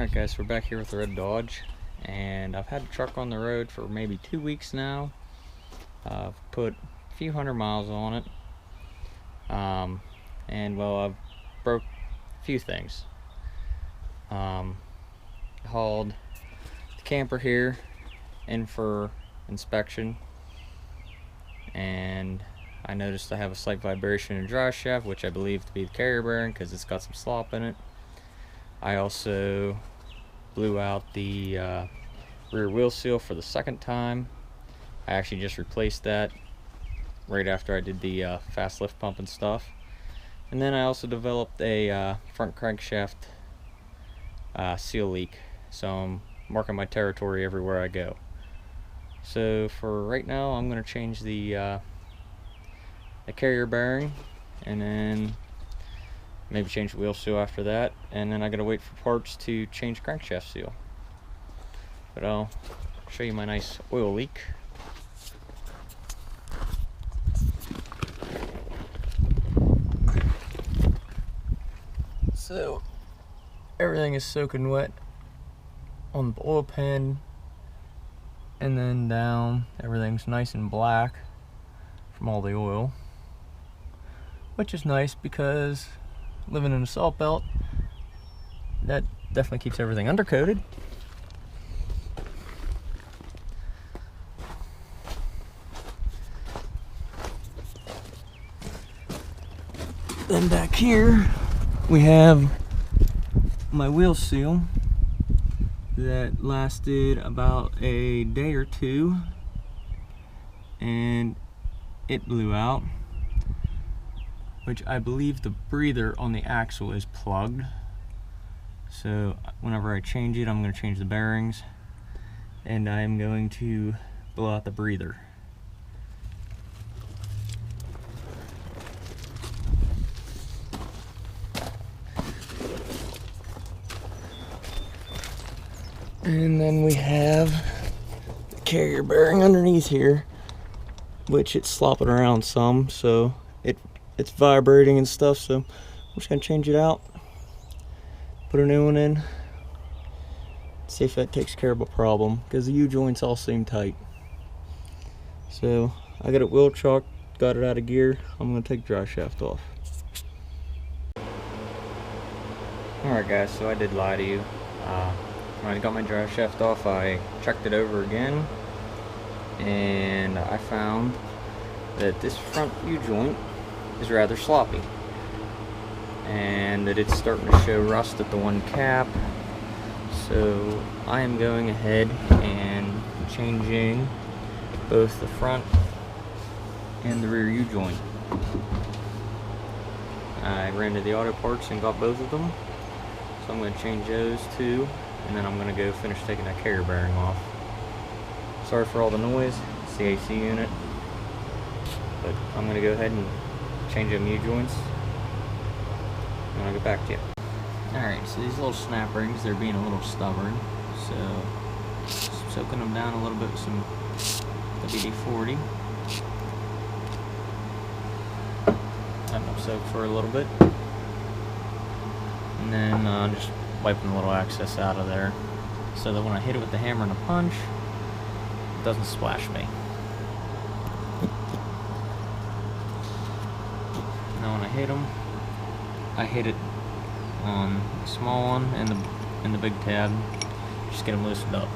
Alright guys, we're back here with the red Dodge, and I've had the truck on the road for maybe 2 weeks now. I've put a few hundred miles on it, and well, I've broke a few things. Hauled the camper here in for inspection, and I noticed I have a slight vibration in the drive shaft, which I believe to be the carrier bearing because it's got some slop in it. I also blew out the rear wheel seal for the second time. I actually just replaced that right after I did the fast lift pump and stuff. And then I also developed a front crankshaft seal leak, so I'm marking my territory everywhere I go. So for right now, I'm going to change the carrier bearing, and then maybe change the wheel seal after that, and then I gotta wait for parts to change crankshaft seal. But I'll show you my nice oil leak. So everything is soaking wet on the oil pan, and then down everything's nice and black from all the oil, which is nice because living in a salt belt, that definitely keeps everything undercoated. Then back here we have my wheel seal that lasted about a day or two, and it blew out, which I believe the breather on the axle is plugged. So whenever I change it, I'm going to change the bearings, and I'm going to blow out the breather. And then we have the carrier bearing underneath here, which it's slopping around some, so it's vibrating and stuff, so I'm just going to change it out, put a new one in, see if that takes care of a problem, because the U-joints all seem tight. So I got it wheel chucked, got it out of gear. I'm going to take the drive shaft off. Alright guys, so I did lie to you. When I got my drive shaft off, I checked it over again, and I found that this front U-joint is rather sloppy, and that it's starting to show rust at the one cap. So I am going ahead and changing both the front and the rear U-joint. I ran to the auto parts and got both of them, so I'm going to change those too, and then I'm going to go finish taking that carrier bearing off. Sorry for all the noise, it's the AC unit, but I'm going to go ahead and change them U-joints and I'll get back to you. Alright, so these little snap rings, they're being a little stubborn, so soaking them down a little bit with some WD-40. Letting them soak for a little bit, and then just wiping a little excess out of there so that when I hit it with the hammer and a punch, it doesn't splash me. Now when I hit them, I hit it on the small one and the big tab, just get them loosened up.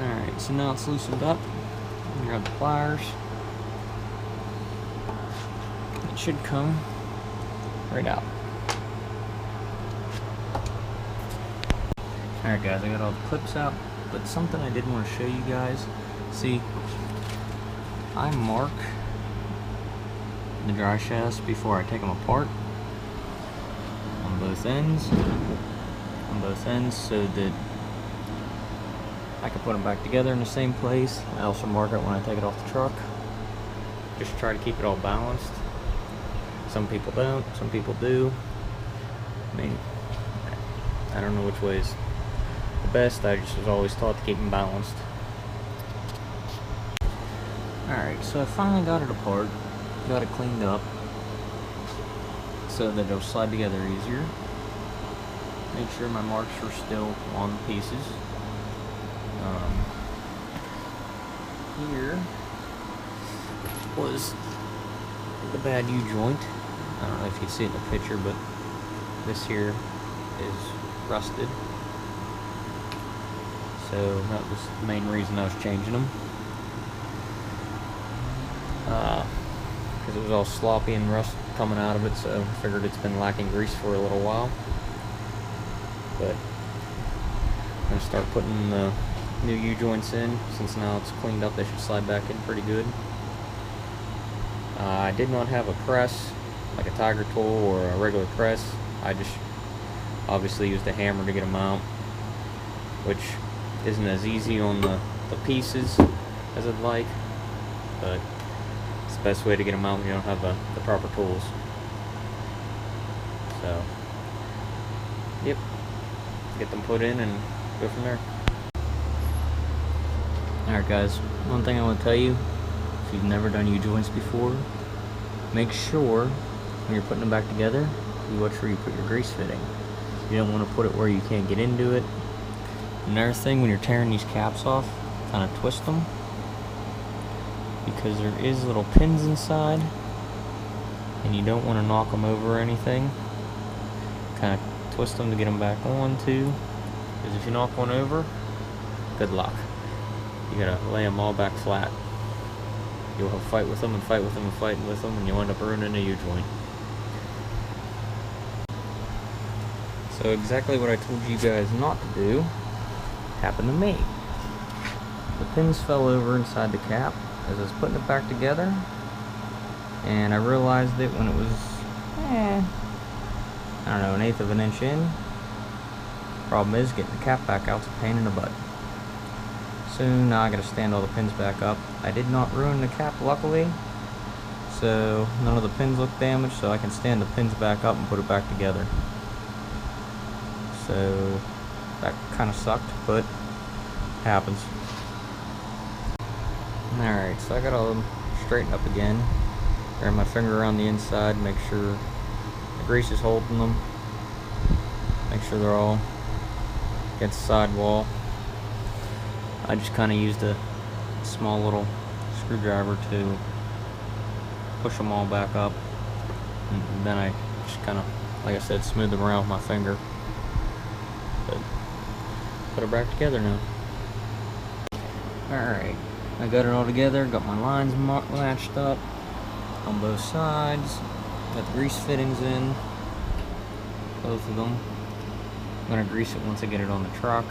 Alright, so now it's loosened up. Grab the pliers. It should come right out. Alright guys, I got all the clips out, but something I did want to show you guys. See, I mark the drive shafts before I take them apart on both ends, so that I can put them back together in the same place. I also mark it when I take it off the truck. Just try to keep it all balanced. Some people don't, some people do. I mean, I don't know which way is the best. I just was always taught to keep them balanced. Alright, so I finally got it apart, got it cleaned up so that it'll slide together easier. Make sure my marks are still on the pieces. Here was the bad U-joint. I don't know if you see it in the picture, but this here is rusted. So that was the main reason I was changing them. Because it was all sloppy and rust coming out of it, so I figured it's been lacking grease for a little while. But I'm going to start putting the new U-joints in. Since now it's cleaned up, they should slide back in pretty good. I did not have a press, like a tiger tool or a regular press. I just obviously used a hammer to get them out, which isn't as easy on the pieces as I'd like, but it's the best way to get them out when you don't have the proper tools. So, yep, get them put in and go from there. Alright guys, one thing I want to tell you, if you've never done U-joints before, make sure when you're putting them back together, you watch where you put your grease fitting. You don't want to put it where you can't get into it. Another thing, when you're tearing these caps off, kind of twist them, because there is little pins inside, and you don't want to knock them over or anything. Kind of twist them to get them back on too, because if you knock one over, good luck. You gotta lay them all back flat. You'll have a fight with them and fight with them and fighting with them, and you'll end up ruining a U-joint. So exactly what I told you guys not to do happened to me. The pins fell over inside the cap as I was putting it back together, and I realized it when it was, I don't know, 1/8 of an inch in. Problem is, getting the cap back out's a pain in the butt. So now I gotta stand all the pins back up. I did not ruin the cap, luckily, so none of the pins look damaged, so I can stand the pins back up and put it back together. So that kind of sucked, but happens. Alright, so I got all of them straightened up again. Run my finger around the inside, make sure the grease is holding them. Make sure they're all against the sidewall. I just kind of used a small little screwdriver to push them all back up, and then I just kind of, like I said, smooth them around with my finger. But put it back together now. Alright, I got it all together, got my lines matched up on both sides, got the grease fittings in, both of them. I'm going to grease it once I get it on the truck.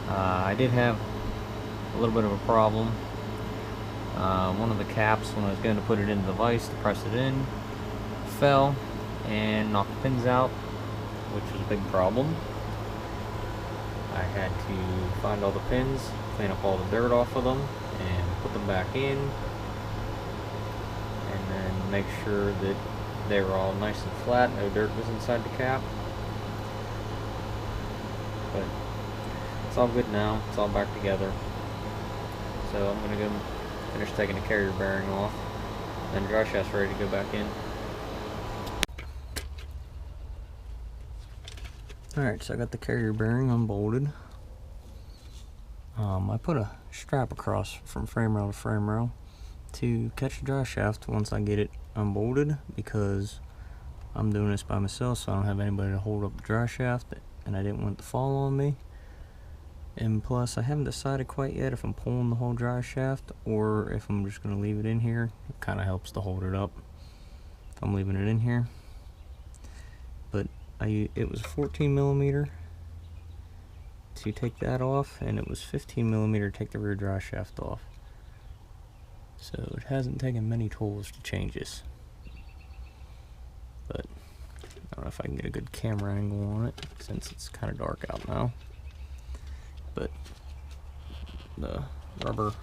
I did have a little bit of a problem. One of the caps, when I was going to put it into the vise to press it in, fell and knocked the pins out, which was a big problem. I had to find all the pins, clean up all the dirt off of them, and put them back in, and then make sure that they were all nice and flat, no dirt was inside the cap. But it's all good now, it's all back together. So I'm going to go finish taking the carrier bearing off, then dry shaft's ready to go back in. Alright, so I got the carrier bearing unbolted. I put a strap across from frame rail to frame rail to catch the dry shaft once I get it unbolted, because I'm doing this by myself, so I don't have anybody to hold up the dry shaft, and I didn't want it to fall on me. And plus, I haven't decided quite yet if I'm pulling the whole dry shaft or if I'm just going to leave it in here. It kind of helps to hold it up if I'm leaving it in here. But it was 14 millimeter to take that off, and it was 15 millimeter to take the rear dry shaft off. So it hasn't taken many tools to change this. But I don't know if I can get a good camera angle on it since it's kind of dark out now. But the rubber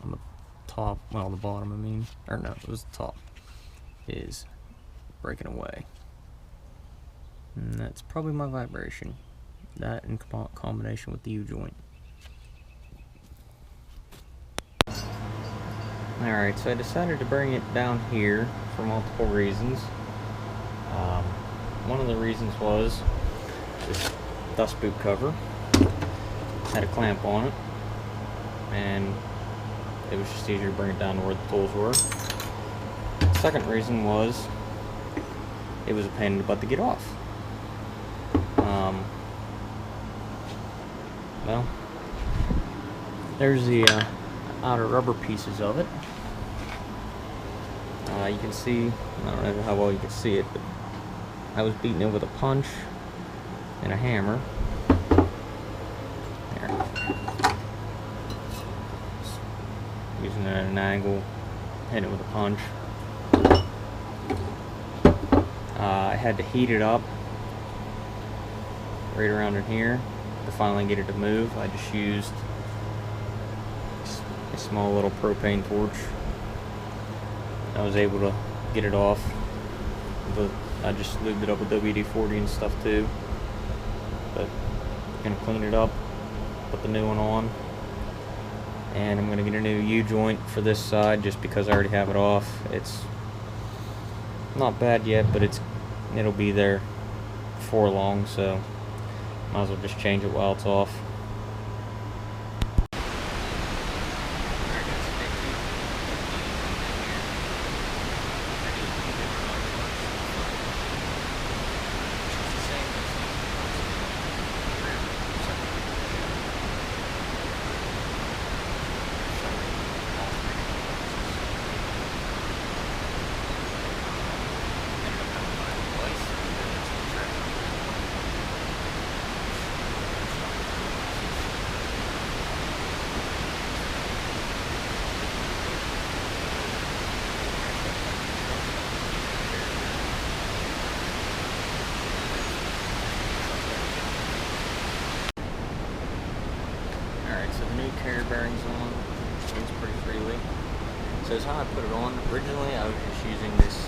on the top, well, the bottom, I mean, or no, it was the top, is breaking away. And that's probably my vibration. That in combination with the U-joint. Alright, so I decided to bring it down here for multiple reasons. One of the reasons was this dust boot cover had a clamp on it, and it was just easier to bring it down to where the tools were. The second reason was it was a pain in the butt to get off. Well, there's the outer rubber pieces of it. You can see, I don't know how well you can see it, but I was beating it with a punch and a hammer. There. Using it at an angle, hitting it with a punch. I had to heat it up right around in here to finally get it to move. I just used a small little propane torch. I was able to get it off, but I just lubed it up with WD-40 and stuff too. But I'm gonna clean it up, put the new one on, and I'm gonna get a new U-joint for this side just because I already have it off. It's not bad yet, but it'll be there before long, so might as well just change it while it's off. Carrier bearings on, spins pretty freely. So that's how I put it on. Originally I was just using this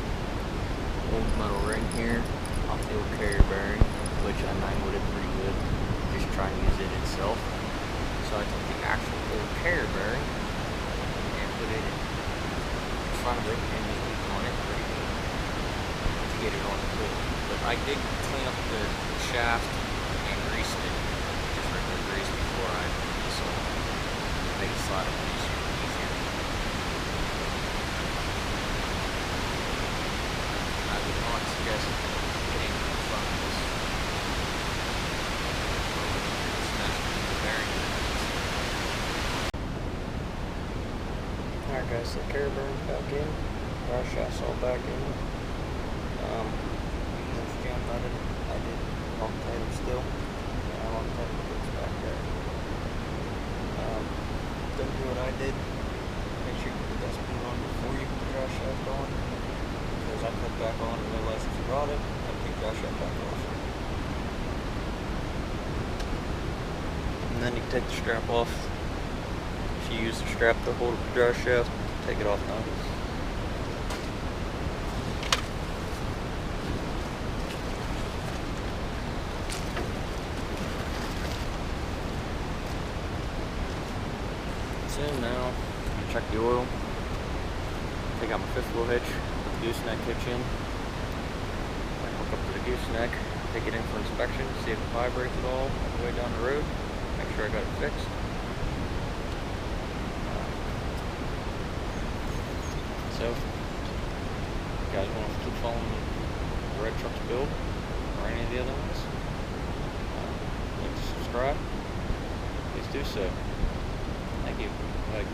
old metal ring here off the old carrier bearing, which I mangled it pretty good, just trying to use it itself. So I took the actual old carrier bearing and put it in front of it and just leave on it pretty good to get it on the tool. But I did clean up the shaft and greased it, just regular grease before I make it slide up easier. I would not suggest getting in front of this. The bearing. Alright guys, so the carrier bearing's back in, drive shaft's all back in. It's jam nutted. I did Loctite them still. Yeah, Loctite them back there. Don't do what I did. Make sure you put the dust boot on before you put the drive shaft on, because I put it back on and realized I forgot it. I take the drive shaft back off. And then you can take the strap off. If you use the strap to hold the drive shaft, take it off now. In now, check the oil, take out my fifth wheel hitch, put the gooseneck hitch in, hook up to the gooseneck, take it in for inspection, see if it vibrates at all the way down the road, make sure I got it fixed. So, if you guys want to keep following the Red Trucks build, or any of the other ones, like to subscribe, please do so. Thank you. Bye.